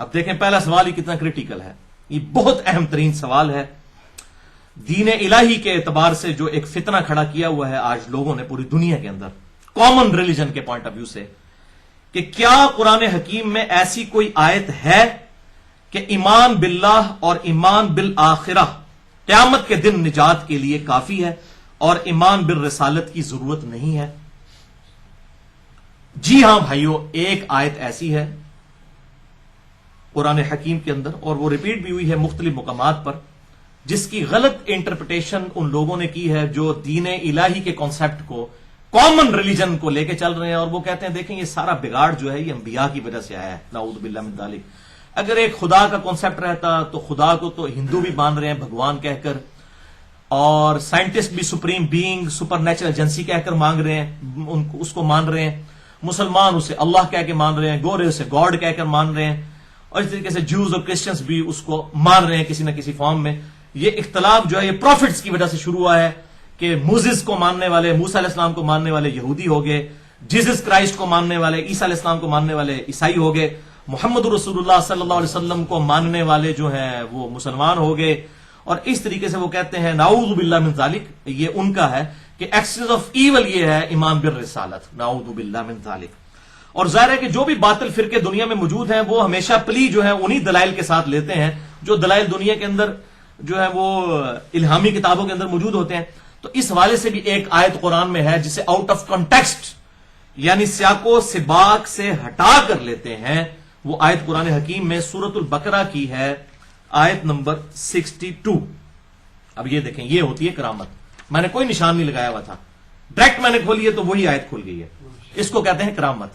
اب دیکھیں پہلا سوال ہی کتنا کریٹیکل ہے، یہ بہت اہم ترین سوال ہے دین الہی کے اعتبار سے، جو ایک فتنہ کھڑا کیا ہوا ہے آج لوگوں نے پوری دنیا کے اندر کامن ریلیجن کے پوائنٹ آف ویو سے، کہ کیا قرآن حکیم میں ایسی کوئی آیت ہے کہ ایمان باللہ اور ایمان بالآخرہ قیامت کے دن نجات کے لیے کافی ہے اور ایمان بالرسالت کی ضرورت نہیں ہے؟ جی ہاں بھائیو، ایک آیت ایسی ہے قرآن حکیم کے اندر، اور وہ ریپیٹ بھی ہوئی ہے مختلف مقامات پر، جس کی غلط انٹرپریٹیشن ان لوگوں نے کی ہے جو دین الہی کے کانسیپٹ کو، کامن ریلیجن کو لے کے چل رہے ہیں، اور وہ کہتے ہیں دیکھیں یہ سارا بگاڑ جو ہے یہ انبیاء کی وجہ سے آیا ہے، نعوذ باللہ من ذالک۔ اگر ایک خدا کا کانسیپٹ رہتا تو خدا کو تو ہندو بھی مان رہے ہیں بھگوان کہہ کر، اور سائنٹسٹ بھی supreme being, super natural agency کہہ کر مانگ رہے ہیں، اس کو مان رہے ہیں، مسلمان اسے اللہ کہہ کے مان رہے ہیں، گورے اسے گاڈ کہہ کر مان رہے ہیں، اور اس طریقے سے جوز اور کرسچنس بھی اس کو مان رہے ہیں کسی نہ کسی فارم میں۔ یہ اختلاف جو ہے یہ پروفٹس کی وجہ سے شروع ہوا ہے کہ موسیس کو ماننے والے، موسیٰ علیہ السلام کو ماننے والے یہودی ہو گئے، جیزس کرائسٹ کو ماننے والے، عیسیٰ علیہ السلام کو ماننے والے عیسائی ہو گئے، محمد رسول اللہ صلی اللہ علیہ وسلم کو ماننے والے جو ہیں وہ مسلمان ہو گئے، اور اس طریقے سے وہ کہتے ہیں نعوذ باللہ من ذالک، یہ ان کا ہے کہ ایکسس آف ایول یہ ہے ایمان بالرسالت، نعوذ باللہ من ذالک۔ اور ظاہر ہے کہ جو بھی باطل فرقے دنیا میں موجود ہیں وہ ہمیشہ پلی جو ہے انہی دلائل کے ساتھ لیتے ہیں جو دلائل دنیا کے اندر جو ہے وہ الہامی کتابوں کے اندر موجود ہوتے ہیں۔ تو اس حوالے سے بھی ایک آیت قرآن میں ہے جسے آؤٹ آف کنٹیکسٹ، یعنی سیاق و سباق سے ہٹا کر لیتے ہیں، وہ آیت قرآن حکیم میں سورۃ البقرہ کی ہے، آیت نمبر 62۔ اب یہ دیکھیں، یہ ہوتی ہے کرامت، میں نے کوئی نشان نہیں لگایا ہوا تھا، ڈائریکٹ میں نے کھولی ہے تو وہی آیت کھل گئی ہے، اس کو کہتے ہیں کرامت،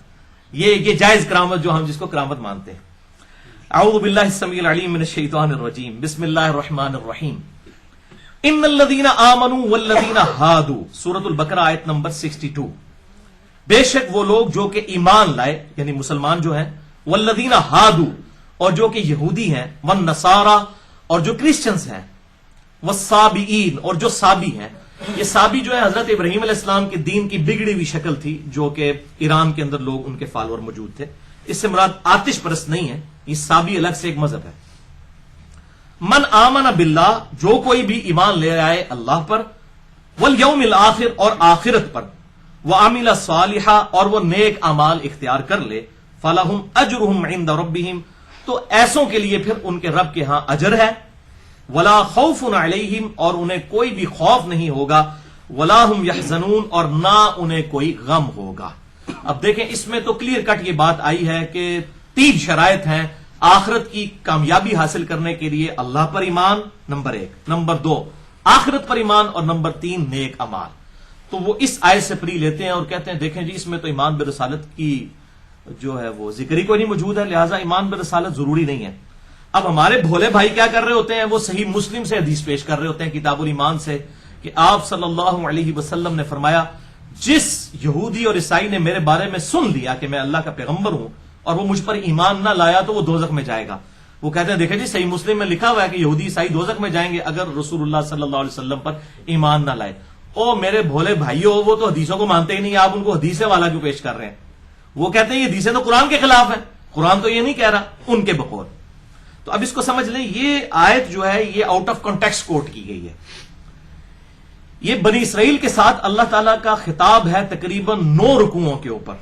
یہ جائز کرامت جو ہم جس کو کرامت مانتے ہیں۔ اعوذ باللہ السمیع العلیم من الشیطان الرجیم، بسم اللہ الرحمن الرحیم، ان الذین آمنوا والذین ہادوا، سورۃ البقرہ آیت نمبر 62۔ بے شک وہ لوگ جو کہ ایمان لائے، یعنی مسلمان جو ہیں، والذین ہادوا، اور جو کہ یہودی ہیں، والنصارى، اور جو کرسچنز ہیں، والصابئین، اور جو صابی ہیں۔ یہ صابی جو ہے حضرت ابراہیم علیہ السلام کے دین کی بگڑی ہوئی شکل تھی، جو کہ ایران کے اندر لوگ ان کے فالوور موجود تھے۔ اس سے مراد آتش پرست نہیں ہے، یہ صابی الگ سے ایک مذہب ہے۔ من آمن باللہ، جو کوئی بھی ایمان لے آئے اللہ پر، والیوم الآخر، اور آخرت پر، وعمل صالحا، اور وہ نیک اعمال اختیار کر لے، فلہم اجرہم عند ربہم، تو ایسوں کے لیے پھر ان کے رب کے ہاں اجر ہے، ولا خوف علیہم، اور انہیں کوئی بھی خوف نہیں ہوگا، ولا ہم یحزنون، اور نہ انہیں کوئی غم ہوگا۔ اب دیکھیں اس میں تو کلیئر کٹ یہ بات آئی ہے کہ 3 شرائط ہیں آخرت کی کامیابی حاصل کرنے کے لیے: اللہ پر ایمان نمبر 1، نمبر 2 آخرت پر ایمان، اور نمبر 3 نیک اعمال۔ تو وہ اس آیت سے پری لیتے ہیں اور کہتے ہیں دیکھیں جی اس میں تو ایمان برسالت کی جو ہے وہ ذکر ہی کوئی نہیں موجود ہے، لہٰذا ایمان برسالت ضروری نہیں ہے۔ اب ہمارے بھولے بھائی کیا کر رہے ہوتے ہیں، وہ صحیح مسلم سے حدیث پیش کر رہے ہوتے ہیں کتاب الایمان سے، کہ آپ صلی اللہ علیہ وسلم نے فرمایا جس یہودی اور عیسائی نے میرے بارے میں سن لیا کہ میں اللہ کا پیغمبر ہوں اور وہ مجھ پر ایمان نہ لایا تو وہ دوزخ میں جائے گا۔ وہ کہتے ہیں دیکھیں جی صحیح مسلم میں لکھا ہوا ہے کہ یہودی عیسائی دوزخ میں جائیں گے اگر رسول اللہ صلی اللہ علیہ وسلم پر ایمان نہ لائے۔ او میرے بھولے بھائیو، وہ تو حدیثوں کو مانتے ہی نہیں، آپ ان کو حدیث والا کیوں پیش کر رہے ہیں؟ وہ کہتے ہیں یہ حدیثیں تو قرآن کے خلاف ہیں، قرآن تو یہ نہیں کہہ رہا، ان کے بقول۔ تو اب اس کو سمجھ لیں، یہ آیت جو ہے یہ آؤٹ آف کانٹیکسٹ کوٹ کی گئی ہے۔ یہ بنی اسرائیل کے ساتھ اللہ تعالیٰ کا خطاب ہے تقریباً 9 رکوعوں کے اوپر،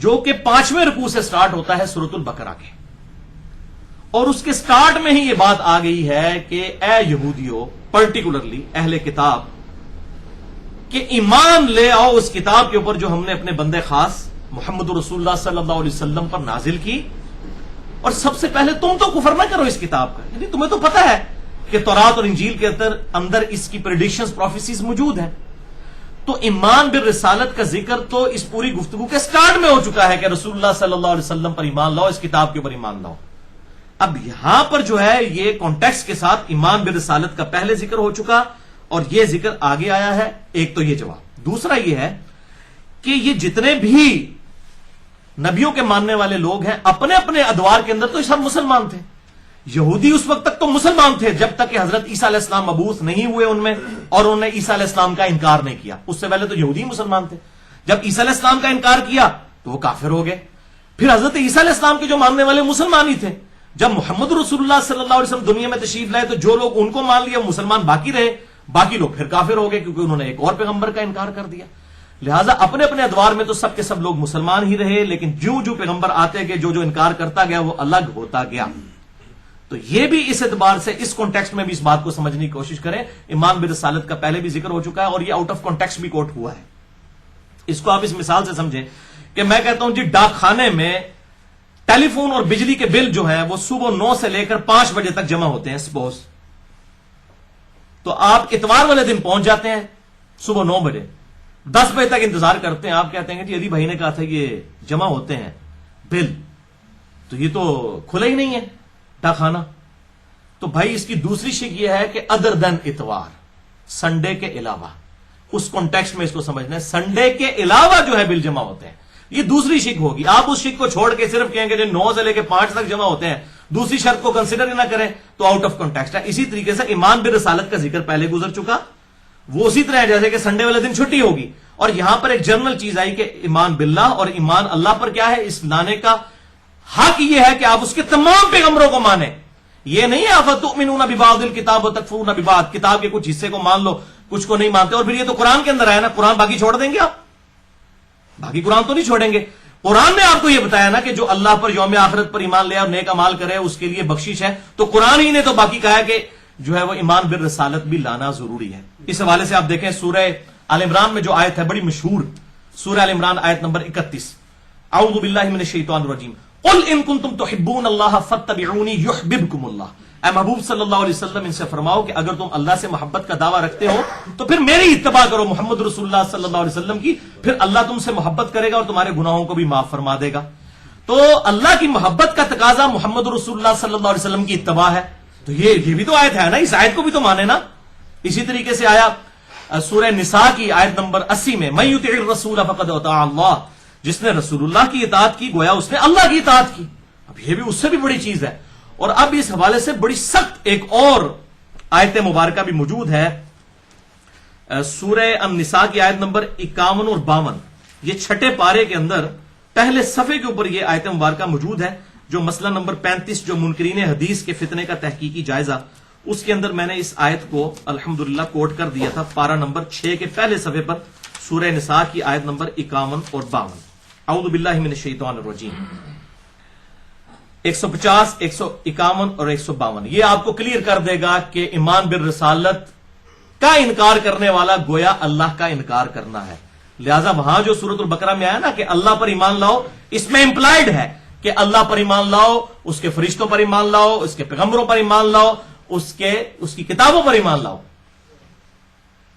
جو کہ 5ویں رکوع سے سٹارٹ ہوتا ہے سورۃ البقرہ کے، اور اس کے سٹارٹ میں ہی یہ بات آ گئی ہے کہ اے یہودیو، پرٹیکولرلی اہل کتاب، کہ ایمان لے آؤ اس کتاب کے اوپر جو ہم نے اپنے بندے خاص محمد رسول اللہ صلی اللہ علیہ وسلم پر نازل کی، اور سب سے پہلے تم تو کفر نہ کرو اس کتاب کا، یعنی تمہیں تو پتہ ہے کہ تورات اور انجیل کے اندر اس کی پریڈکشنز، پروفیسیز موجود ہیں۔ تو ایمان بالرسالت کا ذکر تو اس پوری گفتگو کے سٹارٹ میں ہو چکا ہے کہ رسول اللہ صلی اللہ علیہ وسلم پر ایمان لاؤ، اس کتاب کے اوپر ایمان لاؤ۔ اب یہاں پر جو ہے یہ کانٹیکسٹ کے ساتھ ایمان بالرسالت کا پہلے ذکر ہو چکا اور یہ ذکر آگے آیا ہے۔ ایک تو یہ جواب، دوسرا یہ ہے کہ یہ جتنے بھی نبیوں کے ماننے والے لوگ ہیں اپنے اپنے ادوار کے اندر تو سب مسلمان تھے۔ یہودی اس وقت تک تو مسلمان تھے جب تک کہ حضرت عیسیٰ علیہ السلام مبعوث نہیں ہوئے ان میں، اور انہوں نے عیسیٰ علیہ السلام کا انکار نہیں کیا۔ اس سے پہلے تو یہودی مسلمان تھے، جب عیسیٰ علیہ السلام کا انکار کیا تو وہ کافر ہو گئے۔ پھر حضرت عیسیٰ علیہ السلام کے جو ماننے والے مسلمان ہی تھے. جب محمد رسول اللہ صلی اللہ علیہ وسلم دنیا میں تشریف لائے تو جو لوگ ان کو مان لیا مسلمان باقی رہے، باقی لوگ پھر کافر ہو گئے کیونکہ انہوں نے ایک اور پیغمبر کا انکار کر دیا. لہٰذا اپنے اپنے ادوار میں تو سب کے سب لوگ مسلمان ہی رہے، لیکن جو جو پیغمبر آتے گئے جو جو انکار کرتا گیا وہ الگ ہوتا گیا. تو یہ بھی اس اعتبار سے اس کانٹیکسٹ میں بھی اس بات کو سمجھنے کی کوشش کریں. ایمان برسالت کا پہلے بھی ذکر ہو چکا ہے اور یہ آؤٹ آف کانٹیکسٹ بھی کوٹ ہوا ہے. اس کو آپ اس مثال سے سمجھیں کہ میں کہتا ہوں جی ڈاک خانے میں ٹیلی فون اور بجلی کے بل جو ہیں وہ صبح 9 سے لے کر 5 بجے تک جمع ہوتے ہیں سپوز. تو آپ اتوار والے دن پہنچ جاتے ہیں صبح 9 بجے، 10 بجے تک انتظار کرتے ہیں. آپ کہتے ہیں کہ جی علی بھائی نے کہا تھا یہ جمع ہوتے ہیں بل، تو یہ تو کھلا ہی نہیں ہے ڈاک خانہ. تو بھائی اس کی دوسری شک یہ ہے کہ ادر دین اتوار، سنڈے کے علاوہ، اس کانٹیکسٹ میں اس کو سمجھنا ہے، سنڈے کے علاوہ جو ہے بل جمع ہوتے ہیں. یہ دوسری شک ہوگی. آپ اس شک کو چھوڑ کے صرف کہیں گے جو 9 سے لے کے 5 تک جمع ہوتے ہیں، دوسری شرط کو کنسیڈر ہی نہ کریں تو آؤٹ آف کانٹیکسٹ ہے. اسی طریقے سے ایمان برسالت کا ذکر پہلے گزر چکا، وہ اسی طرح ہے جیسے کہ سنڈے والے دن چھٹی ہوگی. اور یہاں پر ایک جنرل چیز آئی کہ ایمان باللہ اور ایمان اللہ پر کیا ہے، اس لانے کا حق یہ ہے کہ آپ اس کے تمام پیغمبروں کو مانیں. یہ نہیں ہے افتؤمنون ببعض الکتاب وتکفرون ببعض، کتاب کے کچھ حصے کو مان لو کچھ کو نہیں مانتے. اور پھر یہ تو قرآن کے اندر آیا نا، قرآن باقی چھوڑ دیں گے آپ؟ باقی قرآن تو نہیں چھوڑیں گے. قرآن نے آپ کو یہ بتایا نا کہ جو اللہ پر یوم آخرت پر ایمان لے اور نیک اعمال کرے اس کے لیے بخشش ہے. تو قرآن ہی نے تو باقی کہا ہے کہ جو ہے وہ ایمان بالرسالت بھی لانا ضروری ہے. اس حوالے سے آپ دیکھیں سورہ آل عمران میں جو آیت ہے بڑی مشہور، سورہ آل عمران آیت نمبر 31، اعوذ باللہ من الشیطان الرجیم قل ان کنتم تحبون اللہ فاتبعونی یحببکم اللہ. اے محبوب صلی اللہ علیہ وسلم ان سے فرماؤ کہ اگر تم اللہ سے محبت کا دعویٰ رکھتے ہو تو پھر میری اتباع کرو، محمد رسول اللہ صلی اللہ علیہ وسلم کی، پھر اللہ تم سے محبت کرے گا اور تمہارے گناہوں کو بھی معاف فرما دے گا. تو اللہ کی محبت کا تقاضا محمد رسول اللہ صلی اللہ علیہ وسلم کی اتباع ہے. تو یہ بھی تو آیت ہے نا، اس آیت کو بھی تو مانے نا. اسی طریقے سے آیا سورہ نساء کی آیت نمبر 80 میں من یطع الرسول فقد اطاع اللہ، جس نے رسول اللہ کی اطاعت کی گویا اس نے اللہ کی اطاعت کی. اب یہ بھی اس سے بھی بڑی چیز ہے. اور اب اس حوالے سے بڑی سخت ایک اور آیت مبارکہ بھی موجود ہے، سورہ النساء کی آیت نمبر 51 اور 52. یہ چھٹے پارے کے اندر پہلے صفحے کے اوپر یہ آیت مبارکہ موجود ہے، جو مسئلہ نمبر 35 جو منکرین حدیث کے فتنے کا تحقیقی جائزہ، اس کے اندر میں نے اس آیت کو الحمدللہ کوٹ کر دیا تھا. پارہ نمبر 6 کے پہلے صفحے پر سورہ نساء کی آیت نمبر 51 اور 52. اعوذ باللہ من الشیطان الرجیم. 150، 151 اور 152 یہ آپ کو کلیئر کر دے گا کہ ایمان بالرسالت کا انکار کرنے والا گویا اللہ کا انکار کرنا ہے. لہذا وہاں جو سورۃ البقرہ میں آیا نا کہ اللہ پر ایمان لاؤ، اس میں امپلائڈ ہے کہ اللہ پر ایمان لاؤ، اس کے فرشتوں پر ایمان لاؤ، اس کے پیغمبروں پر ایمان لاؤ، اس کی کتابوں پر ایمان لاؤ.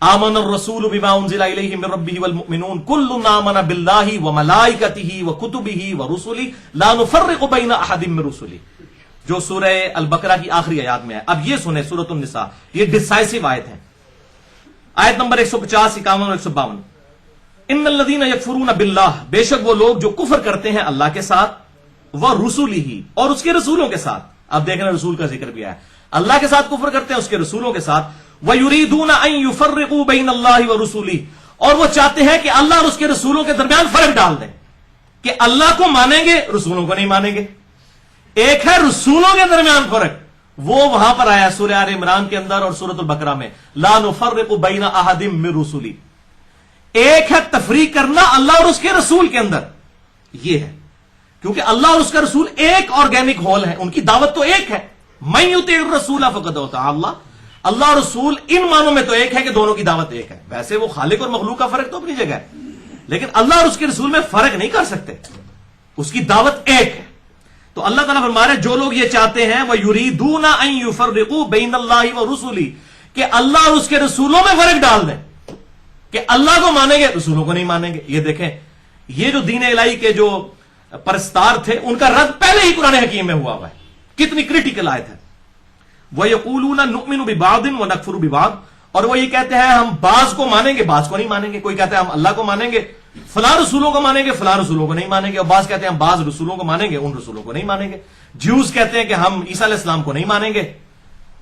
آمن الرسول بما انزل الیہ من ربہ والمؤمنون کل آمن باللہ وملائکتہ وکتبہ ورسلہ لا نفرق بین احد من رسلہ، جو سورہ البقرہ کی آخری آیات میں ہے. اب یہ سنیں سورۃ النساء، یہ ڈیسائسو آیت ہے، آیت نمبر 150، 51 اور 152. ان الذین یکفرون باللہ، بے شک وہ لوگ جو کفر کرتے ہیں اللہ کے ساتھ، ورسلہ اور اس کے رسولوں کے ساتھ. اب دیکھنا رسول کا ذکر بھی آیا، اللہ کے ساتھ کفر کرتے ہیں اس کے رسولوں کے ساتھ. وَيُرِيدُونَ أَن يُفَرِّقُوا بَيْنَ اللَّهِ وَرُسُولِهِ، اور وہ چاہتے ہیں کہ اللہ اور اس کے رسولوں کے درمیان فرق ڈال دیں، کہ اللہ کو مانیں گے رسولوں کو نہیں مانیں گے. ایک ہے رسولوں کے درمیان فرق، وہ وہاں پر آیا سورہ آل عمران کے اندر اور سورۃ البقرہ میں، لا نفرق بین احد من رسلی. ایک ہے تفریق کرنا اللہ اور اس کے رسول کے اندر، یہ ہے کیونکہ اللہ اور اس کا رسول ایک آرگینک ہول ہے، ان کی دعوت تو ایک ہے. من یطع الرسول فقد اطاع اللہ، اللہ اور رسول ان معنوں میں تو ایک ہے کہ دونوں کی دعوت ایک ہے. ویسے وہ خالق اور مخلوق کا فرق تو اپنی جگہ ہے، لیکن اللہ اور اس کے رسول میں فرق نہیں کر سکتے، اس کی دعوت ایک ہے. تو اللہ تعالیٰ فرما رہے جو لوگ یہ چاہتے ہیں وَيُرِيدُونَ أَن يُفَرِّقُوا بَيْنَ اللَّهِ وَرُسُلِهِ، کہ اللہ اور اس کے رسولوں میں فرق ڈال دیں، کہ اللہ کو مانیں گے رسولوں کو نہیں مانیں گے. یہ دیکھیں یہ جو دین الہی کے جو پرستار تھے ان کا رد پہلے ہی قرآن حکیم میں ہوا ہے. کتنی کریٹیکل آیت ہے. وَيَقُولُونَ نُؤْمِنُ بِبَعْضٍ وَنَكْفُرُ بِبَعْضٍ، اور وہ یہ کہتے ہیں ہم بعض کو مانیں گے بعض کو نہیں مانیں گے. کوئی کہتا ہے ہم اللہ کو مانیں گے فلاں رسولوں کو مانیں گے فلاں رسولوں کو نہیں مانیں گے، اور بعض کہتے ہیں ہم بعض رسولوں کو مانیں گے ان رسولوں کو نہیں مانیں گے. جیوز کہتے ہیں کہ ہم عیسیٰ علیہ السلام کو نہیں مانیں گے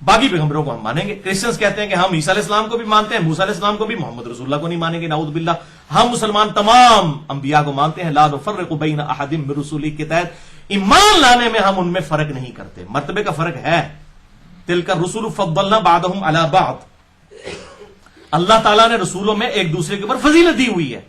باقی پیغمبروں کو ہم مانیں گے. کرسچنز کہتے ہیں کہ ہم عیسیٰ علیہ السلام کو بھی مانتے ہیں، موسیٰ علیہ السلام کو بھی، محمد رسول اللہ کو نہیں مانیں گے. نعوذ باللہ. ہم مسلمان تمام انبیاء کو مانتے ہیں، لا نفرق بین احد من رسلی کے تحت ایمان لانے میں ہم ان میں فرق نہیں کرتے، مرتبے کا فرق ہے۔ تلک الرسل فضلنا بعضهم علی بعض، اللہ تعالیٰ نے رسولوں میں ایک دوسرے کے اوپر فضیلت دی ہوئی ہے،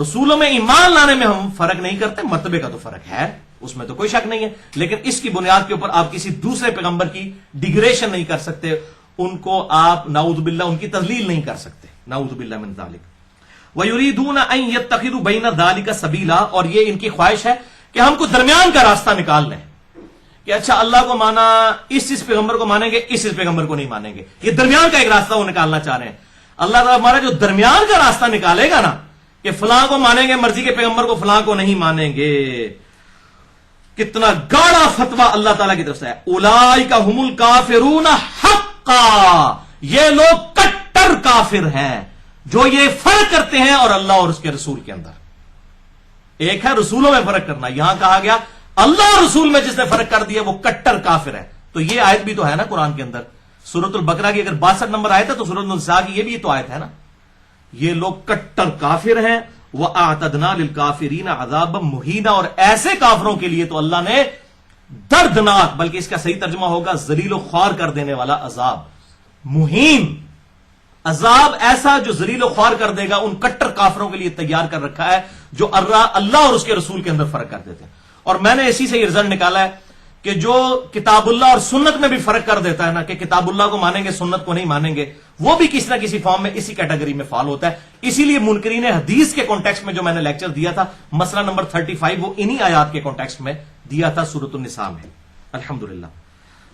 رسولوں میں ایمان لانے میں ہم فرق نہیں کرتے، مرتبے کا تو فرق ہے، اس میں تو کوئی شک نہیں ہے، لیکن اس کی بنیاد کے اوپر آپ کسی دوسرے پیغمبر کی ڈیگریشن نہیں کر سکتے، ان کو آپ نعوذ باللہ ان کی تذلیل نہیں کر سکتے، نعوذ باللہ من ذالک۔ وَيُرِيدُونَ أَن يَتَّخِذُوا بَيْنَ ذَلِكَ سَبِيلًا، اور یہ ان کی خواہش ہے کہ ہم کو درمیان کا راستہ نکال لیں، کہ اچھا اللہ کو مانا، اس پیغمبر کو مانیں گے، اس پیغمبر کو نہیں مانیں گے، یہ درمیان کا ایک راستہ وہ نکالنا چاہ رہے ہیں۔ اللہ تعالیٰ ہمارا جو درمیان کا راستہ نکالے گا نا، کہ فلاں کو مانیں گے مرضی کے پیغمبر کو، فلاں کو نہیں مانیں گے، کتنا گاڑا فتویٰ اللہ تعالیٰ کی طرف سے ہے، اولئک ھم الکافرون حقا، یہ لوگ کٹر کافر ہیں جو یہ فرق کرتے ہیں اور اللہ اور اس کے رسول کے اندر۔ ایک ہے رسولوں میں فرق کرنا، یہاں کہا گیا اللہ اور رسول میں جس نے فرق کر دیا وہ کٹر کافر ہے۔ تو یہ آیت بھی تو ہے نا قرآن کے اندر، سورۃ البقرہ کی اگر 62 نمبر آیت ہے تو سورۃ النساء کی یہ بھی تو آیت ہے نا، یہ لوگ کٹر کافر ہیں۔ وَأَعْتَدْنَا لِلْكَافِرِينَ عَذَابًا مُهِينًا، اور ایسے کافروں کے لیے تو اللہ نے دردناک، بلکہ اس کا صحیح ترجمہ ہوگا ذلیل و خوار کر دینے والا عذاب، مہین عذاب ایسا جو ذلیل و خوار کر دے گا، ان کٹر کافروں کے لیے تیار کر رکھا ہے جو اللہ اور اس کے رسول کے اندر فرق کر دیتے ہیں۔ اور میں نے اسی سے یہ رزلٹ نکالا ہے کہ جو کتاب اللہ اور سنت میں بھی فرق کر دیتا ہے نا، کہ کتاب اللہ کو مانیں گے سنت کو نہیں مانیں گے، وہ بھی کسی نہ کسی فارم میں اسی کیٹیگری میں فال ہوتا ہے۔ اسی لیے منکرین حدیث کے کانٹیکسٹ میں جو میں نے لیکچر دیا تھا، مسئلہ نمبر 35، وہ انہی آیات کے کانٹیکسٹ میں دیا تھا سورۃ النساء میں، الحمدللہ۔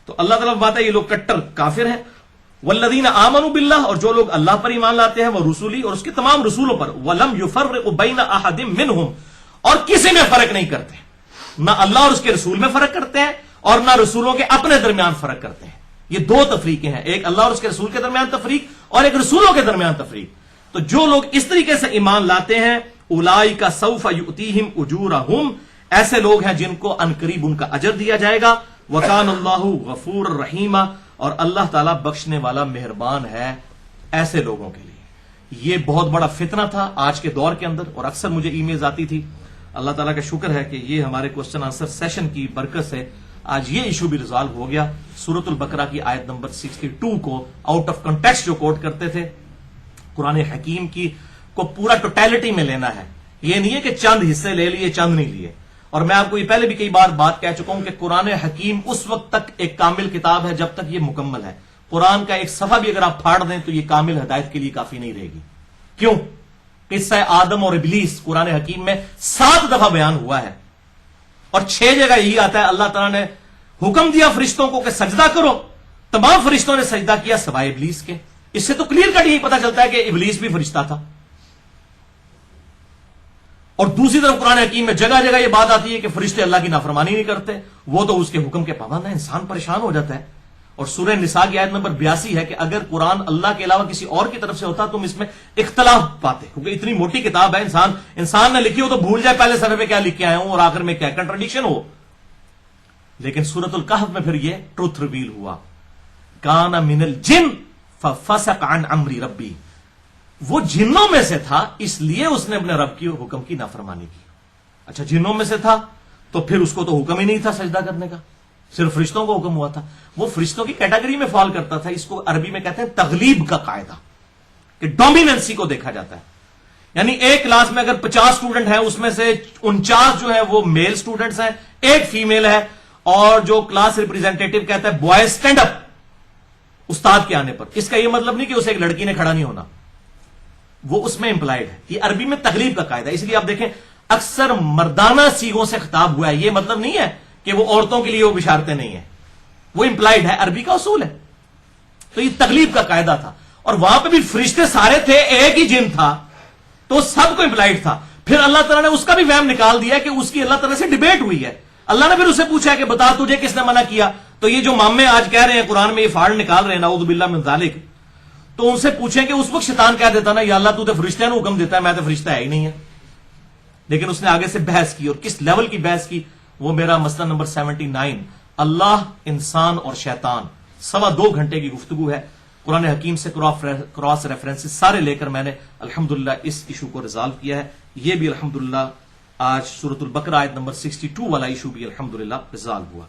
تو اللہ تعالیٰ بات ہے یہ لوگ کٹر کافر ہیں۔ والذین آمنوا باللہ، اور جو لوگ اللہ پر ایمان لاتے ہیں، وہ رسولی، اور اس کے تمام رسولوں پر، ولم یفرق بین احد منہم، اور کسی میں فرق نہیں کرتے، نہ اللہ اور اس کے رسول میں فرق کرتے ہیں اور نہ رسولوں کے اپنے درمیان فرق کرتے ہیں۔ یہ دو تفریقیں ہیں، ایک اللہ اور اس کے رسول کے درمیان تفریق اور ایک رسولوں کے درمیان تفریق۔ تو جو لوگ اس طریقے سے ایمان لاتے ہیں، اولئک سوف یؤتیہم اجورہم، ایسے لوگ ہیں جن کو عنقریب ان کا اجر دیا جائے گا۔ وکان اللہ غفور الرحیم، اور اللہ تعالیٰ بخشنے والا مہربان ہے ایسے لوگوں کے لیے۔ یہ بہت بڑا فتنہ تھا آج کے دور کے اندر، اور اکثر مجھے ای میلز آتی تھی۔ اللہ تعالیٰ کا شکر ہے کہ یہ ہمارے کوسچن آنسر سیشن کی برکت سے آج یہ ایشو بھی ریزالو ہو گیا۔ سورۃ البقرہ کی آیت نمبر 62 کو آؤٹ آف کنٹیکسٹ جو کوٹ کرتے تھے، قرآن حکیم کی کو پورا ٹوٹیلٹی میں لینا ہے، یہ نہیں ہے کہ چند حصے لے لیے چند نہیں لیے۔ اور میں آپ کو یہ پہلے بھی کئی بار بات کہہ چکا ہوں کہ قرآن حکیم اس وقت تک ایک کامل کتاب ہے جب تک یہ مکمل ہے۔ قرآن کا ایک صفحہ بھی اگر آپ پھاڑ دیں تو یہ کامل ہدایت کے لیے کافی نہیں رہے گی۔ کیوں؟ قصہ آدم اور ابلیس قرآن حکیم میں 7 دفعہ بیان ہوا ہے، اور 6 جگہ یہی آتا ہے اللہ تعالیٰ نے حکم دیا فرشتوں کو کہ سجدہ کرو، تمام فرشتوں نے سجدہ کیا سوائے ابلیس کے۔ اس سے تو کلیئر کٹ یہی پتا چلتا ہے کہ ابلیس بھی فرشتہ تھا۔ اور دوسری طرف قرآن حکیم میں جگہ جگہ یہ بات آتی ہے کہ فرشتے اللہ کی نافرمانی نہیں کرتے، وہ تو اس کے حکم کے پابند ہیں، انسان پریشان ہو جاتا ہے۔ اور سورہ نساء کی آیت نمبر 82 ہے کہ اگر قرآن اللہ کے علاوہ کسی اور کی طرف سے ہوتا تم اس میں اختلاف پاتے، کیونکہ اتنی موٹی کتاب ہے، انسان نے لکھی ہو تو بھول جائے پہلے صفحے پہ کیا لکھ کے آیا ہوں اور آخر میں کیا کنٹرڈکشن ہو۔ لیکن سورۃ الکہف میں پھر یہ ٹروتھ ریویل ہوا، کان من الجن ففسق عن امر ربی، وہ جنوں میں سے تھا اس لیے اس نے اپنے رب کی حکم کی نافرمانی کی۔ اچھا جنوں میں سے تھا تو پھر اس کو تو حکم ہی نہیں تھا سجدہ کرنے کا، صرف فرشتوں کو حکم ہوا تھا، وہ فرشتوں کی کیٹیگری میں فال کرتا تھا۔ اس کو عربی میں کہتے ہیں تغلیب کا قاعدہ، کہ ڈومیننسی کو دیکھا جاتا ہے، یعنی ایک کلاس میں اگر 50 اسٹوڈنٹ ہیں اس میں سے 49 جو ہیں وہ میل اسٹوڈنٹس ہیں، ایک فیمیل ہے، اور جو کلاس ریپرزینٹیٹو کہتا ہے بوائز اسٹینڈ اپ استاد کے آنے پر، اس کا یہ مطلب نہیں کہ اسے ایک لڑکی نے کھڑا نہیں ہونا، وہ اس میں امپلائڈ ہے۔ یہ عربی میں تغلیب کا قاعدہ ہے، اس لیے آپ دیکھیں اکثر مردانہ سیغوں سے خطاب ہوا ہے، یہ مطلب نہیں ہے کہ وہ عورتوں کے لیے وہ بشارتیں نہیں ہیں، وہ امپلائڈ ہے، عربی کا اصول ہے۔ تو یہ تغلیب کا قاعدہ تھا، اور وہاں پہ بھی فرشتے سارے تھے، ایک ہی جن تھا تو سب کو امپلائڈ تھا۔ پھر اللہ تعالیٰ نے اس کا بھی وہم نکال دیا کہ اس کی اللہ تعالیٰ سے ڈیبیٹ ہوئی ہے۔ اللہ نے پھر اسے پوچھا کہ بتا تجھے کس نے منع کیا؟ تو یہ جو مامے آج کہہ رہے ہیں قرآن میں یہ فاڑ نکال رہے ہیں نعوذ باللہ من ذالک، تو ان سے پوچھیں کہ اس وقت شیطان کہہ دیتا نا یا اللہ تو فرشتے نے حکم دیتا ہے، میں تو فرشتہ ہے ہی نہیں ہے۔ لیکن اس نے آگے سے بحث کی، اور کس لیول کی بحث کی، وہ میرا مسئلہ نمبر 79 اللہ، انسان اور شیطان، 2.25 گھنٹے کی گفتگو ہے۔ قرآن حکیم سے کراس ریفرنسز سارے لے کر میں نے الحمدللہ اس ایشو کو ریزالو کیا ہے. یہ بھی الحمدللہ آج سورۃ البقرہ آیت نمبر 62 والا ایشو بھی الحمدللہ ریزالو ہوا.